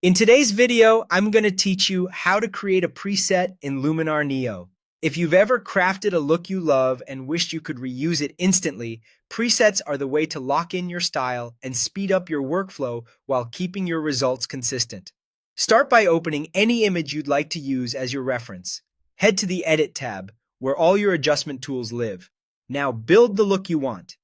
In today's video, I'm going to teach you how to create a preset in Luminar Neo. If you've ever crafted a look you love and wished you could reuse it instantly, presets are the way to lock in your style and speed up your workflow while keeping your results consistent. Start by opening any image you'd like to use as your reference. Head to the Edit tab, where all your adjustment tools live. Now build the look you want.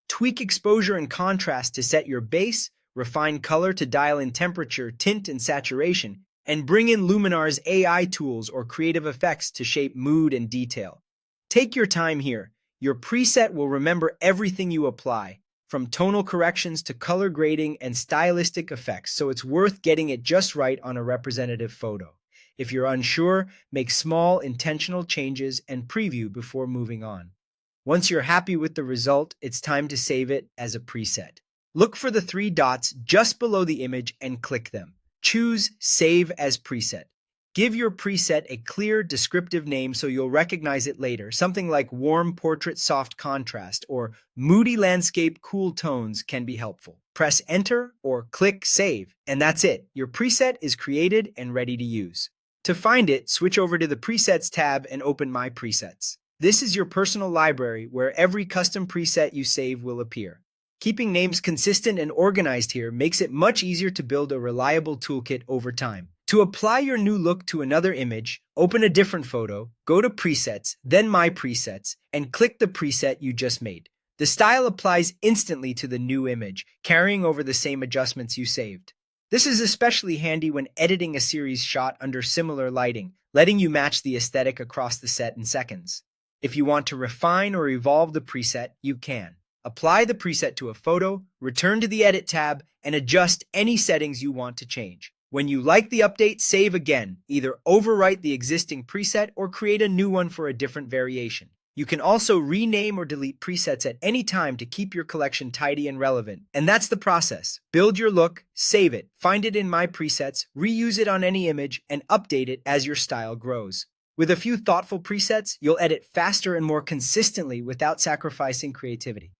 Tweak exposure and contrast to set your base, refine color to dial in temperature, tint, and saturation, and bring in Luminar's AI tools or creative effects to shape mood and detail. Take your time here. Your preset will remember everything you apply, from tonal corrections to color grading and stylistic effects, so it's worth getting it just right on a representative photo. If you're unsure, make small, intentional changes and preview before moving on. Once you're happy with the result, it's time to save it as a preset. Look for the three dots just below the image and click them. Choose Save as Preset. Give your preset a clear, descriptive name so you'll recognize it later. Something like Warm Portrait Soft Contrast or Moody Landscape Cool Tones can be helpful. Press Enter or click Save, and that's it. Your preset is created and ready to use. To find it, switch over to the Presets tab and open My Presets. This is your personal library where every custom preset you save will appear. Keeping names consistent and organized here makes it much easier to build a reliable toolkit over time. To apply your new look to another image, open a different photo, go to Presets, then My Presets, and click the preset you just made. The style applies instantly to the new image, carrying over the same adjustments you saved. This is especially handy when editing a series shot under similar lighting, letting you match the aesthetic across the set in seconds. If you want to refine or evolve the preset, you can. Apply the preset to a photo, return to the Edit tab, and adjust any settings you want to change. When you like the update, save again. Either overwrite the existing preset or create a new one for a different variation. You can also rename or delete presets at any time to keep your collection tidy and relevant. And that's the process. Build your look, save it, find it in My Presets, reuse it on any image, and update it as your style grows. With a few thoughtful presets, you'll edit faster and more consistently without sacrificing creativity.